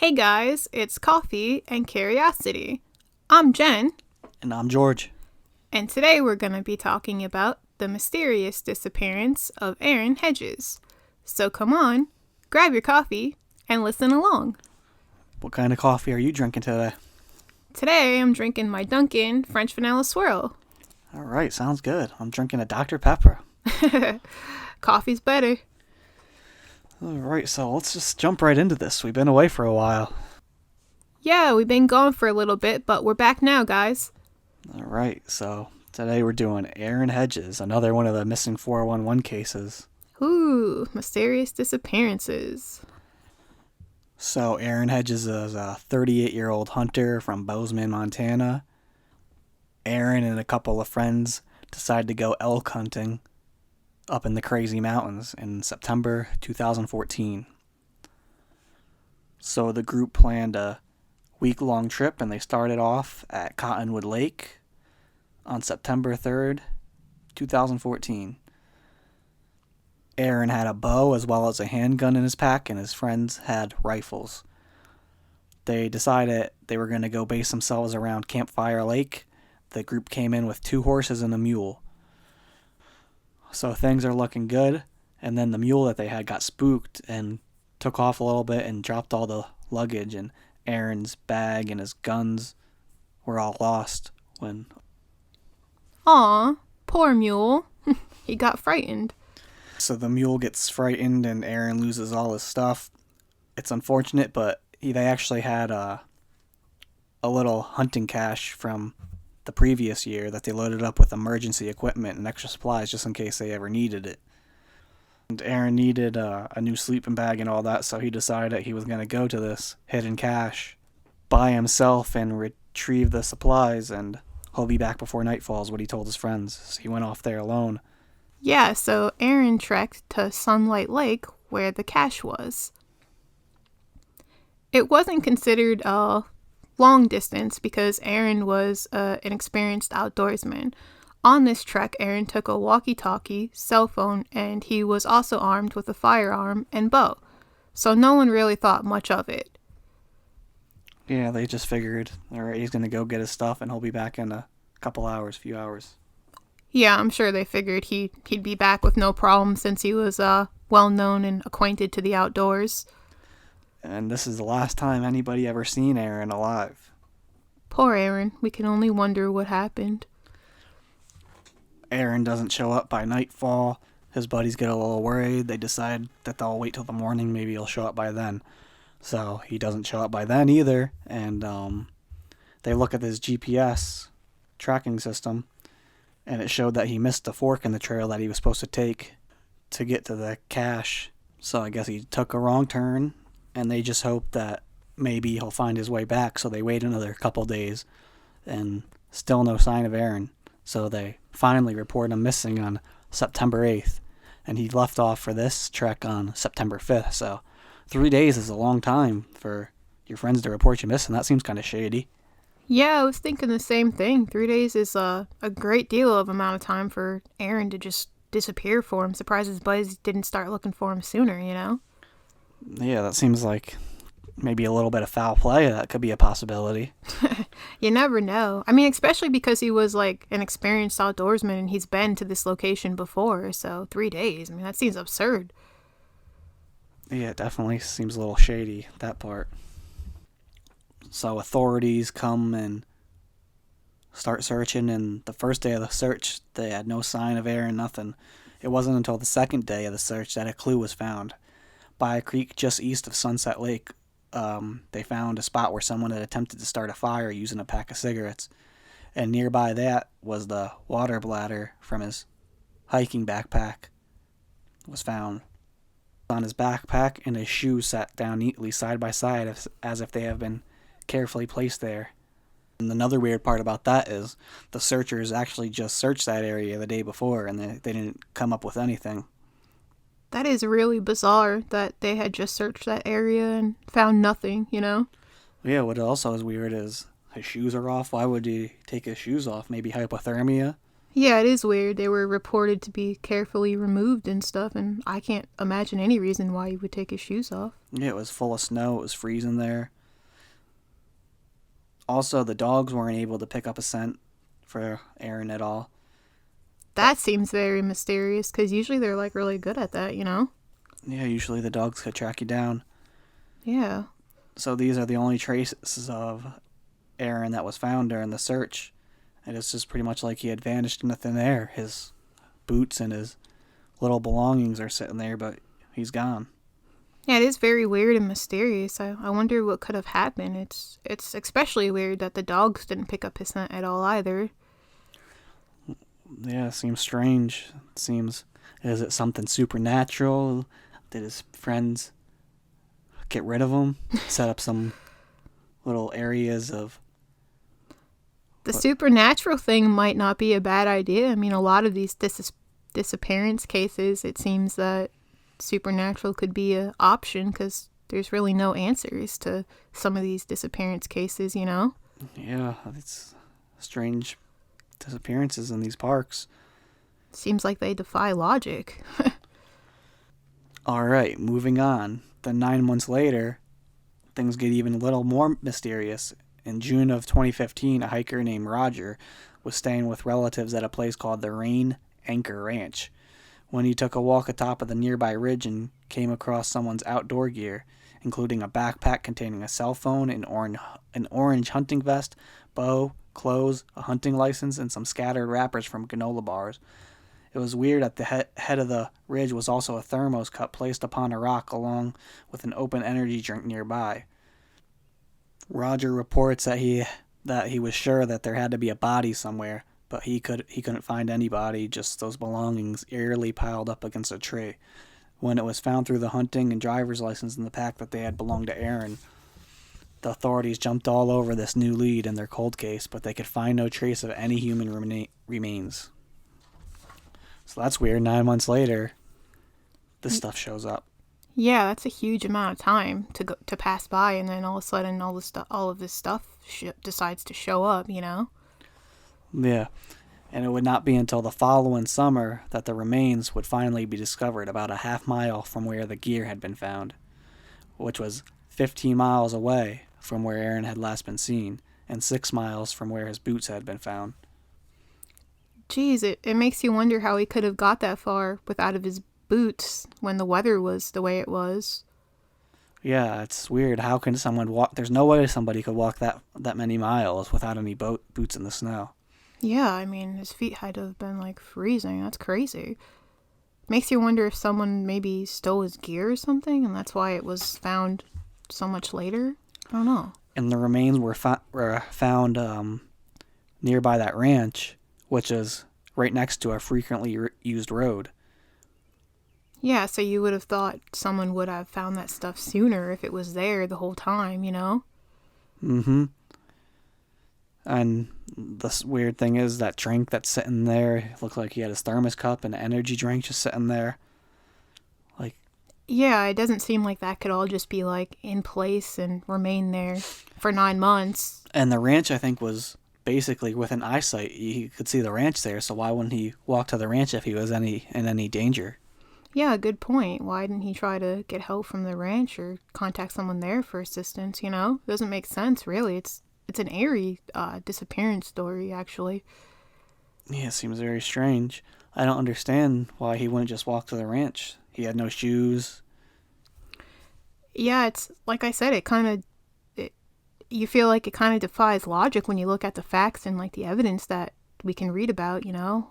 Hey guys, it's Coffee and Curiosity. I'm Jen, And I'm George. and today we're going to be talking about the mysterious disappearance of Aaron Hedges. So come on, grab your coffee, and listen along. What kind of coffee are you drinking today? Today I'm drinking my Dunkin' French Vanilla Swirl. All right, sounds good. I'm drinking a Dr. Pepper. Coffee's better. All right, so let's just jump right into this. We've been away for a while. Yeah, we've been gone for a little bit, but we're back now, guys. All right, so today we're doing Aaron Hedges, another one of the missing 411 cases. Ooh, mysterious disappearances. So Aaron Hedges is a 38-year-old hunter from Bozeman, Montana. Aaron and a couple of friends decided to go elk hunting up in the Crazy Mountains in September 2014. So the group planned a week-long trip, and they started off at Cottonwood Lake on September 3rd, 2014. Aaron had a bow as well as a handgun in his pack, and his friends had rifles. They decided they were going to go base themselves around Campfire Lake. The group came in with 2 horses and a mule. So things are looking good, and then the mule that they had got spooked and took off a little bit and dropped all the luggage, and Aaron's bag and his guns were all lost when... Aw, poor mule. He got frightened. So the mule gets frightened and Aaron loses all his stuff. It's unfortunate, but they actually had a little hunting cache from the previous year that they loaded up with emergency equipment and extra supplies just in case they ever needed it. And Aaron needed a new sleeping bag and all that, so he decided he was going to go to this hidden cache by himself and retrieve the supplies, and he'll be back before nightfall is what he told his friends. So he went off there alone. Yeah, so Aaron trekked to Sunlight Lake where the cache was. It wasn't considered a long distance because Aaron was an experienced outdoorsman. On this trek, Aaron took a walkie-talkie, cell phone, and he was also armed with a firearm and bow. So no one really thought much of it. Yeah, they just figured, all right, he's going to go get his stuff and he'll be back in a few hours. Yeah, I'm sure they figured he'd be back with no problem since he was well-known and acquainted to the outdoors. And this is the last time anybody ever seen Aaron alive. Poor Aaron. We can only wonder what happened. Aaron doesn't show up by nightfall. His buddies get a little worried. They decide that they'll wait till the morning. Maybe he'll show up by then. So he doesn't show up by then either. And they look at his GPS tracking system, and it showed that he missed the fork in the trail that he was supposed to take to get to the cache. So I guess he took a wrong turn, and they just hope that maybe he'll find his way back. So they wait another couple days, and still no sign of Aaron. So they finally report him missing on September 8th, and he left off for this trek on September 5th. So 3 days is a long time for your friends to report you missing. That seems kind of shady. Yeah, I was thinking the same thing. 3 days is a great deal of amount of time for Aaron to just disappear for him. Surprised his buddies didn't start looking for him sooner, you know? Yeah, that seems like maybe a little bit of foul play. That could be a possibility. You never know. I mean, especially because he was like an experienced outdoorsman and he's been to this location before. So 3 days, I mean, that seems absurd. Yeah, it definitely seems a little shady, that part. So authorities come and start searching, and the first day of the search, they had no sign of Aaron, nothing. It wasn't until the second day of the search that a clue was found. By a creek just east of Sunset Lake, they found a spot where someone had attempted to start a fire using a pack of cigarettes. And nearby that was the water bladder from his hiking backpack was found. On his backpack, and his shoes sat down neatly side by side as if they have been carefully placed there. And another weird part about that is the searchers actually just searched that area the day before, and they didn't come up with anything. That is really bizarre that they had just searched that area and found nothing, you know? Yeah, what also is weird is his shoes are off. Why would he take his shoes off? Maybe hypothermia? Yeah, it is weird. They were reported to be carefully removed and stuff, and I can't imagine any reason why he would take his shoes off. Yeah, it was full of snow. It was freezing there. Also, the dogs weren't able to pick up a scent for Aaron at all. That seems very mysterious, because usually they're like really good at that, you know? Yeah, usually the dogs could track you down. Yeah. So these are the only traces of Aaron that was found during the search. And it's just pretty much like he had vanished into thin air. His boots and his little belongings are sitting there, but he's gone. Yeah, it is very weird and mysterious. I wonder what could have happened. It's especially weird that the dogs didn't pick up his scent at all either. Yeah, it seems strange. Is it something supernatural? Did his friends get rid of him? Set up some little areas of... The supernatural thing might not be a bad idea. I mean, a lot of these disappearance cases, it seems that supernatural could be an option because there's really no answers to some of these disappearance cases, you know? Yeah, it's strange disappearances in these parks. Seems like they defy logic. All right, moving on. Then 9 months later, things get even a little more mysterious. In June of 2015, a hiker named Roger was staying with relatives at a place called the Rain Anchor Ranch when he took a walk atop of the nearby ridge and came across someone's outdoor gear, including a backpack containing a cell phone, an orange hunting vest, bow, clothes, a hunting license, and some scattered wrappers from granola bars. It was weird that the head of the ridge was also a thermos cup placed upon a rock along with an open energy drink nearby. Roger reports that he was sure that there had to be a body somewhere, but he couldn't find anybody, just those belongings eerily piled up against a tree. When it was found through the hunting and driver's license in the pack that they had belonged to Aaron, the authorities jumped all over this new lead in their cold case, but they could find no trace of any human remains. So that's weird. 9 months later, this stuff shows up. Yeah, that's a huge amount of time to pass by, and then all of a sudden, all of this stuff decides to show up. You know? Yeah, and it would not be until the following summer that the remains would finally be discovered about a half mile from where the gear had been found, which was 15 miles away from where Aaron had last been seen, and 6 miles from where his boots had been found. Geez, it makes you wonder how he could have got that far without of his boots when the weather was the way it was. Yeah, it's weird. How can someone walk? There's no way somebody could walk that many miles without any boots in the snow. Yeah, I mean, his feet had to have been like freezing. That's crazy. Makes you wonder if someone maybe stole his gear or something, and that's why it was found so much later. I don't know. And the remains were found nearby that ranch, which is right next to a frequently used road. Yeah, so you would have thought someone would have found that stuff sooner if it was there the whole time, you know? Mm-hmm. And the weird thing is that drink that's sitting there, it looked like he had his thermos cup and an energy drink just sitting there. Like, yeah, it doesn't seem like that could all just be like in place and remain there for 9 months. And the ranch, I think, was basically within eyesight. You could see the ranch there, so why wouldn't he walk to the ranch if he was in any danger? Yeah, good point. Why didn't he try to get help from the ranch or contact someone there for assistance, you know? It doesn't make sense, really. It's an eerie disappearance story, actually. Yeah, it seems very strange. I don't understand why he wouldn't just walk to the ranch. He had no shoes. Yeah, it's like I said, you feel like it kind of defies logic when you look at the facts and like the evidence that we can read about, you know?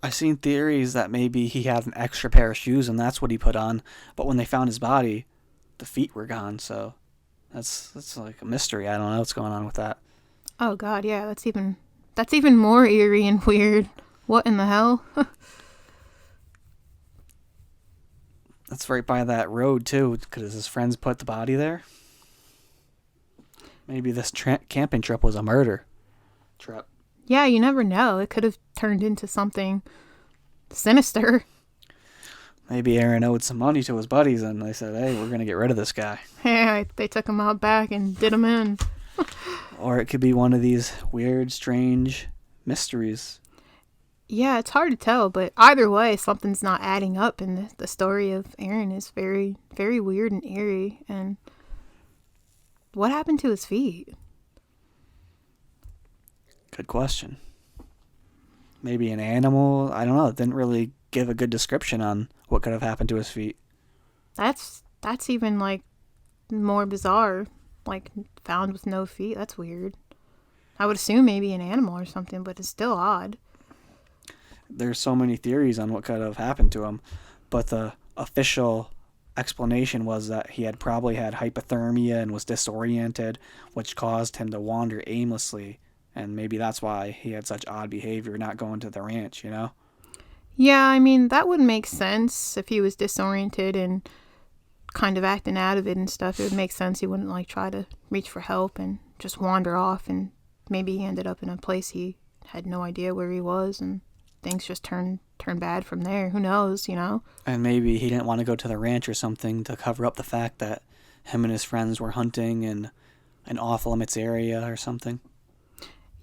I've seen theories that maybe he had an extra pair of shoes and that's what he put on, but when they found his body, the feet were gone, so that's like a mystery. I don't know what's going on with that. Oh god, yeah, that's even more eerie and weird. What in the hell? That's right by that road too, because his friends put the body there. Maybe this camping trip was a murder trip. Yeah, you never know. It could have turned into something sinister. Maybe Aaron owed some money to his buddies and they said, hey, we're going to get rid of this guy. Yeah, they took him out back and did him in. Or it could be one of these weird, strange mysteries. Yeah, it's hard to tell, but either way, something's not adding up, and the story of Aaron is very, very weird and eerie. And what happened to his feet? Good question. Maybe an animal? I don't know. It didn't really give a good description on what could have happened to his feet. That's even like more bizarre. Like found with no feet. That's weird. I would assume maybe an animal or something, but it's still odd. There's so many theories on what could have happened to him, but the official explanation was that he had probably had hypothermia and was disoriented, which caused him to wander aimlessly, and maybe that's why he had such odd behavior not going to the ranch, you know? Yeah, I mean, that would make sense if he was disoriented and kind of acting out of it and stuff. It would make sense he wouldn't like try to reach for help and just wander off, and maybe he ended up in a place he had no idea where he was, and things just turn bad from there. Who knows, you know? And maybe he didn't want to go to the ranch or something to cover up the fact that him and his friends were hunting in an off-limits area or something.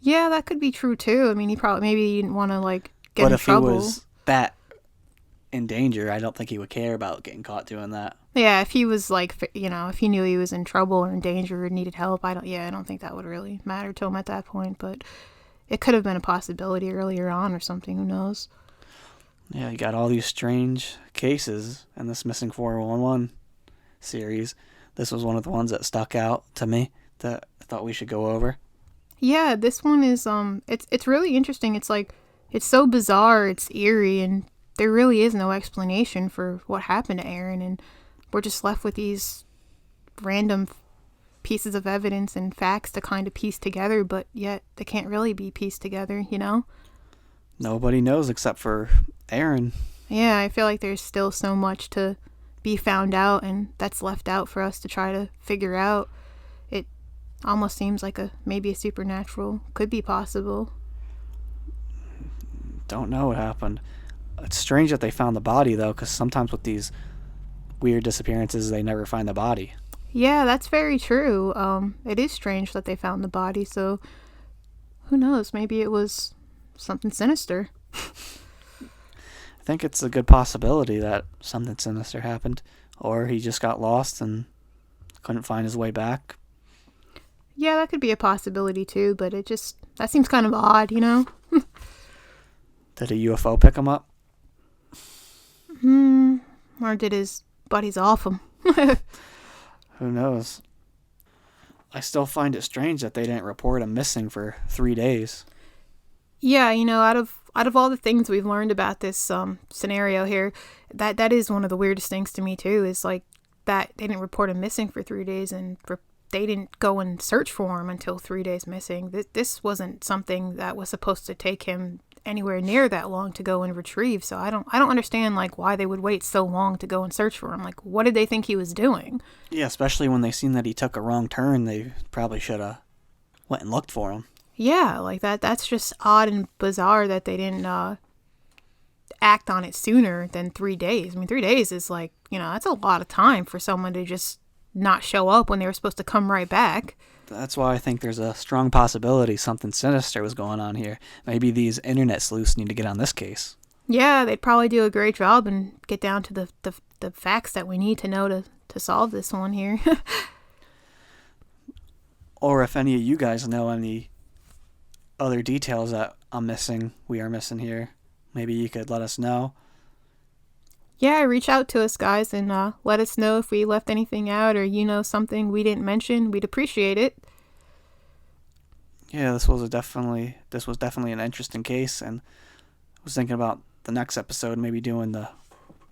Yeah, that could be true too. I mean, maybe he didn't want to like get But in if trouble. he was that in danger, I don't think he would care about getting caught doing that. Yeah, if he was like, if he knew he was in trouble or in danger or needed help, I don't think that would really matter to him at that point. But it could have been a possibility earlier on or something. Who knows? Yeah, you got all these strange cases in this Missing 411 series. This was one of the ones that stuck out to me that I thought we should go over. Yeah, this one is it's really interesting. It's like it's so bizarre, it's eerie, and there really is no explanation for what happened to Aaron, and we're just left with these random pieces of evidence and facts to kind of piece together, but yet they can't really be pieced together, you know? Nobody knows except for Aaron. Yeah, I feel like there's still so much to be found out, and that's left out for us to try to figure out. It almost seems like maybe a supernatural could be possible. Don't know what happened. It's strange that they found the body, though, because sometimes with these weird disappearances, they never find the body. Yeah, that's very true. It is strange that they found the body, so who knows? Maybe it was something sinister. I think it's a good possibility that something sinister happened, or he just got lost and couldn't find his way back. Yeah, that could be a possibility too, but that seems kind of odd, you know? Did a UFO pick him up? Or did his buddies off him? Who knows? I still find it strange that they didn't report him missing for 3 days. Yeah, out of all the things we've learned about this scenario here, that is one of the weirdest things to me too. Is like that they didn't report him missing for 3 days, and they didn't go and search for him until 3 days missing. This wasn't something that was supposed to take him anywhere near that long to go and retrieve. So I don't understand like why they would wait so long to go and search for him. Like, what did they think he was doing? Yeah, especially when they seen that he took a wrong turn, they probably should have went and looked for him. Yeah, like that's just odd and bizarre that they didn't act on it sooner than 3 days. I mean, 3 days is like, that's a lot of time for someone to just not show up when they were supposed to come right back. That's why I think there's a strong possibility something sinister was going on here. Maybe these internet sleuths need to get on this case. Yeah, they'd probably do a great job and get down to the facts that we need to know to solve this one here. Or if any of you guys know any other details that we are missing here, maybe you could let us know. Yeah, reach out to us, guys, and let us know if we left anything out or something we didn't mention. We'd appreciate it. Yeah, this was definitely an interesting case, and I was thinking about the next episode, maybe doing the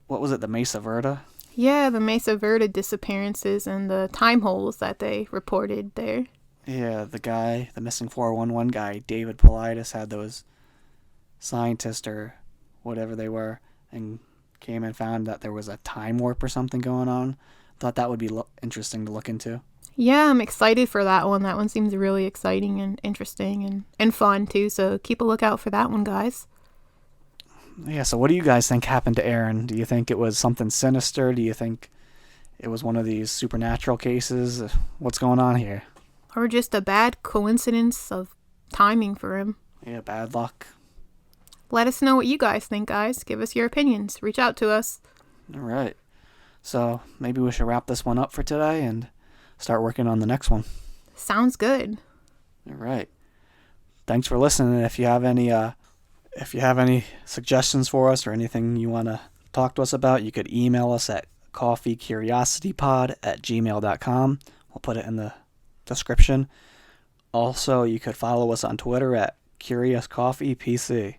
Mesa Verde? Yeah, the Mesa Verde disappearances and the time holes that they reported there. Yeah, the missing 411 guy, David Politis, had those scientists or whatever they were, and came and found that there was a time warp or something going on. Thought that would be interesting to look into. Yeah, I'm excited for that one. That one seems really exciting and interesting and fun too, so keep a lookout for that one, guys. Yeah, so what do you guys think happened to Aaron? Do you think it was something sinister? Do you think it was one of these supernatural cases? What's going on here? Or just a bad coincidence of timing for him. Yeah, bad luck. Let us know what you guys think, guys. Give us your opinions. Reach out to us. All right. So maybe we should wrap this one up for today and start working on the next one. Sounds good. All right. Thanks for listening. If you have any suggestions for us or anything you want to talk to us about, you could email us at coffeecuriositypod@gmail.com. We'll put it in the description. Also, you could follow us on Twitter at CuriousCoffeePC.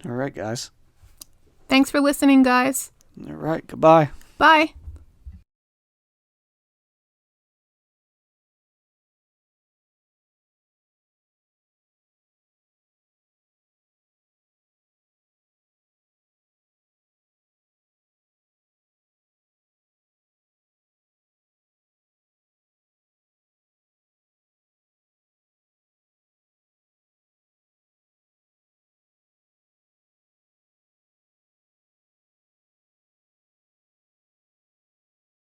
All right, guys. Thanks for listening, guys. All right. Goodbye. Bye.